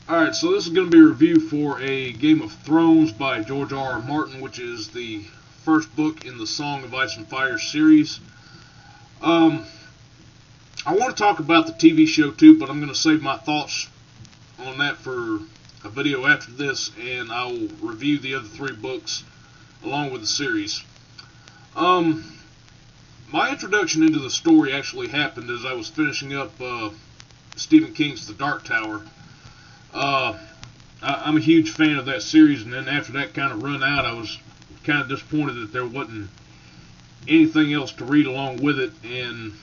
Alright, so this is going to be a review for a Game of Thrones by George R. R. Martin, which is the first book in the Song of Ice and Fire series. I want to talk about the TV show too, but I'm going to save my thoughts on that for a video after this, and I will review the other three books along with the series. My introduction into the story actually happened as I was finishing up Stephen King's The Dark Tower. I'm a huge fan of that series, and then after that kind of run out, I was kind of disappointed that there wasn't anything else to read along with it. And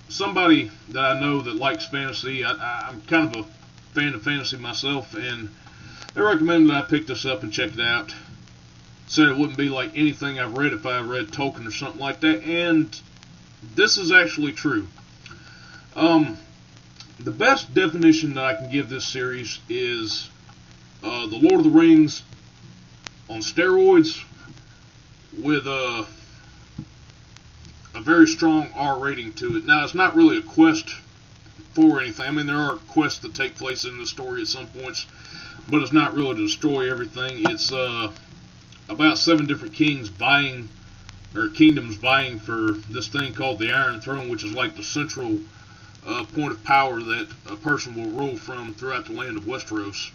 somebody that I know that likes fantasy, I'm kind of a fan of fantasy myself, and they recommended I pick this up and check it out. Said it wouldn't be like anything I've read if I read Tolkien or something like that, and this is actually true. The best definition that I can give this series is the Lord of the Rings on steroids with a very strong R rating to it. Now, it's not really a quest for anything. I mean, there are quests that take place in the story at some points, but it's not really to destroy everything. It's about 7 different kings vying, or kingdoms vying for this thing called the Iron Throne, which is like the central point of power that a person will rule from throughout the land of Westeros.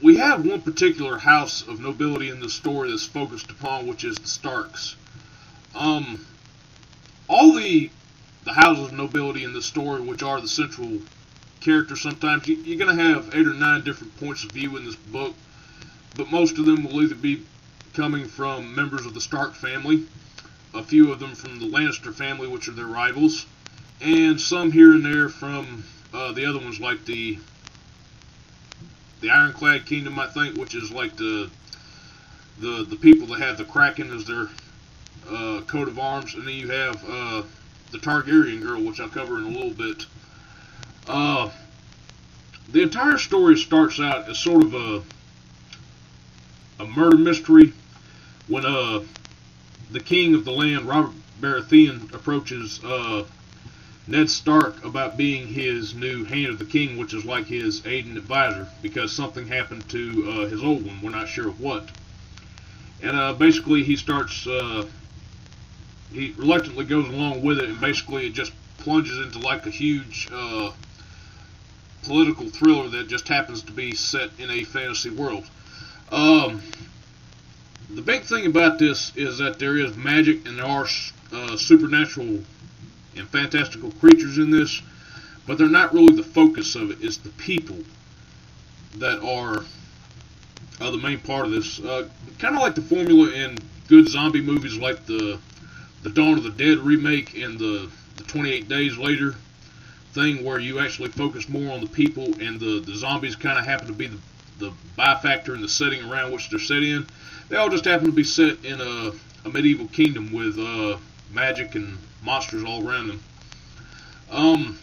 We have one particular house of nobility in the story that's focused upon, which is the Starks. All the houses of nobility in the story, which are the central characters, sometimes you're going to have 8 or 9 different points of view in this book, but most of them will either be coming from members of the Stark family, a few of them from the Lannister family, which are their rivals, and some here and there from the other ones, like the Ironclad Kingdom, I think, which is like the people that have the Kraken as their coat of arms, and then you have the Targaryen girl, which I'll cover in a little bit. The entire story starts out as sort of a murder mystery when the king of the land, Robert Baratheon, approaches Ned Stark about being his new Hand of the King, which is like his aide and advisor, because something happened to his old one. We're not sure what. And basically he starts, he reluctantly goes along with it, and basically it just plunges into like a huge political thriller that just happens to be set in a fantasy world. The big thing about this is that there is magic and there are supernatural and fantastical creatures in this, but they're not really the focus of it. It's the people that are the main part of this. Kind of like the formula in good zombie movies like the Dawn of the Dead remake and the 28 Days Later thing, where you actually focus more on the people and the zombies kind of happen to be the by-factor in the setting around which they're set in. They all just happen to be set in a medieval kingdom with magic and monsters all around them.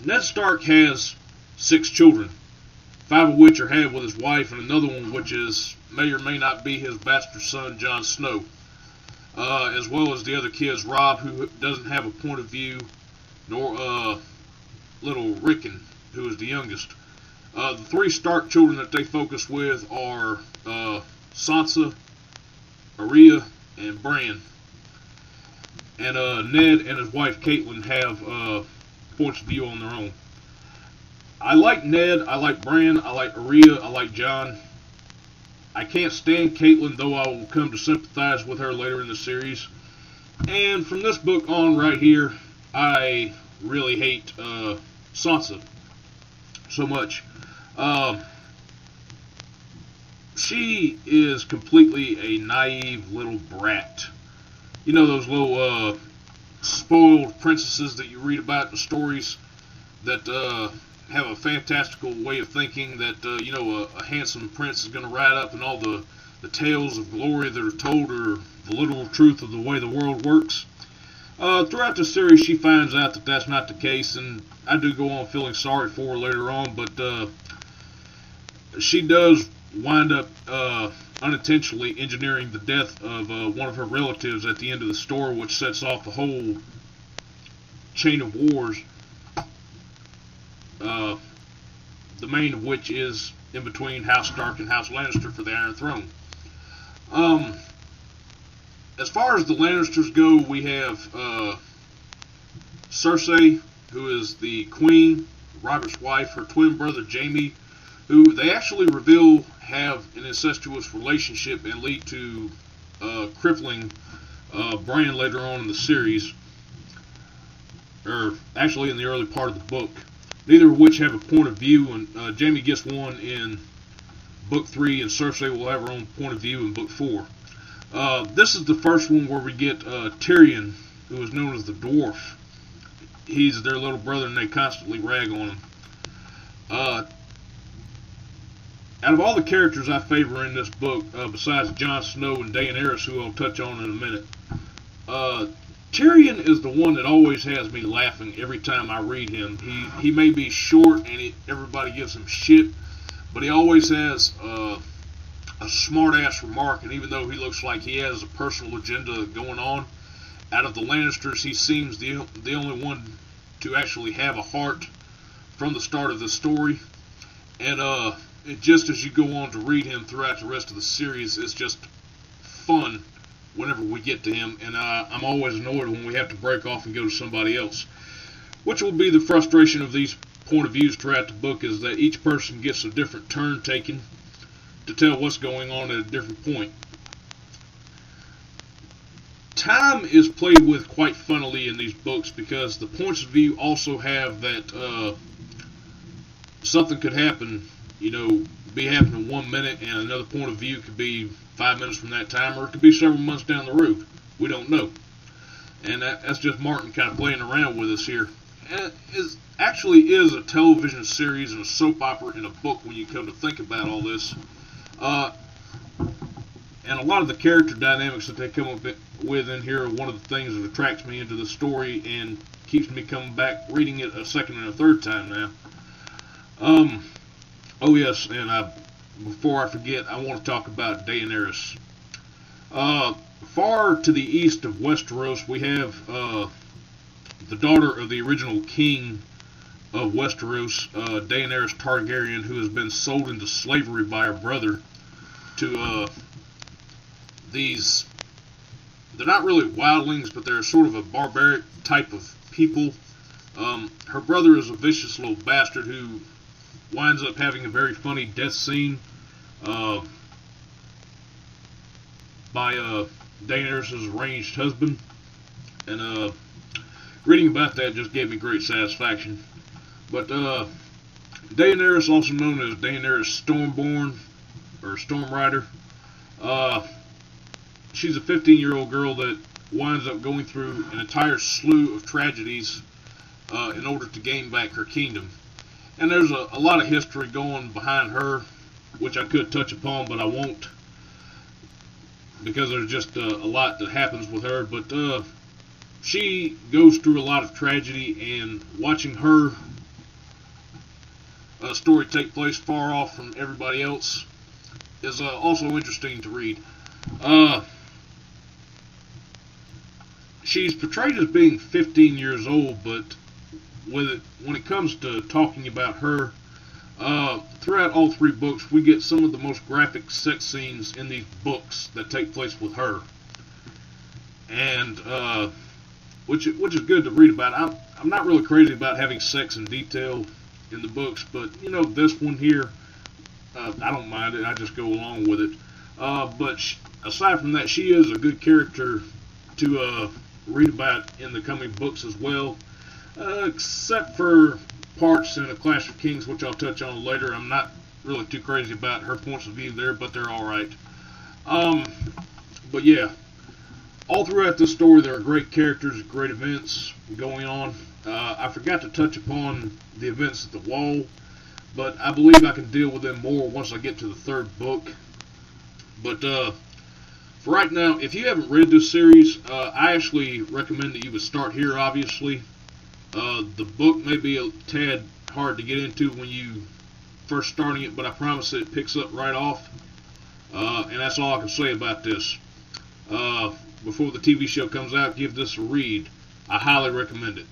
Ned Stark has 6 children, 5 of which are had with his wife, and another one which may or may not be his bastard son, Jon Snow, as well as the other kids, Robb, who doesn't have a point of view, nor little Rickon, who is the youngest. The 3 Stark children that they focus with are Sansa, Arya, and Bran. And Ned and his wife Catelyn have points of view on their own. I like Ned, I like Bran, I like Arya, I like Jon. I can't stand Catelyn, though I will come to sympathize with her later in the series. And from this book on right here, I really hate Sansa so much. She is completely a naive little brat. You know those little spoiled princesses that you read about in the stories that have a fantastical way of thinking that a handsome prince is going to ride up, and all the tales of glory that are told are the literal truth of the way the world works. Throughout the series, she finds out that that's not the case, and I do go on feeling sorry for her later on, but she does wind up unintentionally engineering the death of one of her relatives at the end of the story, which sets off the whole chain of wars the main of which is in between House Stark and House Lannister for the Iron Throne. As far as the Lannisters go, we have Cersei, who is the queen, Robert's wife, her twin brother Jaime, who they actually reveal have an incestuous relationship and lead to crippling Bran later on in the series, or actually in the early part of the book. Neither of which have a point of view, and Jaime gets one in Book 3, and Cersei will have her own point of view in Book 4. This is the first one where we get Tyrion, who is known as the Dwarf. He's their little brother, and they constantly rag on him. Out of all the characters I favor in this book, besides Jon Snow and Daenerys, who I'll touch on in a minute, Tyrion is the one that always has me laughing every time I read him. He may be short and everybody gives him shit, but he always has a smart-ass remark, and even though he looks like he has a personal agenda going on, out of the Lannisters, he seems the only one to actually have a heart from the start of the story. And just as you go on to read him throughout the rest of the series, it's just fun whenever we get to him, and I'm always annoyed when we have to break off and go to somebody else. Which will be the frustration of these point of views throughout the book, is that each person gets a different turn taken to tell what's going on at a different point. Time is played with quite funnily in these books, because the points of view also have that something could happen, be happening 1 minute, and another point of view could be 5 minutes from that time, or it could be several months down the road. We don't know. And that's just Martin kind of playing around with us here. And it actually is a television series and a soap opera in a book when you come to think about all this. And a lot of the character dynamics that they come up with in here are one of the things that attracts me into the story and keeps me coming back reading it a second and a third time now. Oh yes, and before I forget, I want to talk about Daenerys. Far to the east of Westeros, we have the daughter of the original king of Westeros, Daenerys Targaryen, who has been sold into slavery by her brother to these, they're not really wildlings, but they're sort of a barbaric type of people. Her brother is a vicious little bastard who winds up having a very funny death scene by Daenerys' arranged husband, and reading about that just gave me great satisfaction. But Daenerys, also known as Daenerys Stormborn or Stormrider, she's a 15-year-old girl that winds up going through an entire slew of tragedies in order to gain back her kingdom. And there's a lot of history going behind her, which I could touch upon, but I won't, because there's just a lot that happens with her. But she goes through a lot of tragedy, and watching her story take place far off from everybody else is also interesting to read. She's portrayed as being 15 years old, but when it comes to talking about her, throughout all three books, we get some of the most graphic sex scenes in these books that take place with her, and which is good to read about. I'm not really crazy about having sex in detail in the books, but this one here, I don't mind it. I just go along with it. But aside from that, she is a good character to read about in the coming books as well. Except for parts in A Clash of Kings, which I'll touch on later. I'm not really too crazy about her points of view there, but they're alright. But yeah, all throughout this story there are great characters, great events going on. I forgot to touch upon the events at the Wall, but I believe I can deal with them more once I get to the third book. But for right now, if you haven't read this series, I actually recommend that you would start here, obviously. The book may be a tad hard to get into when you first starting it, but I promise it picks up right off. And that's all I can say about this. Before the TV show comes out, give this a read. I highly recommend it.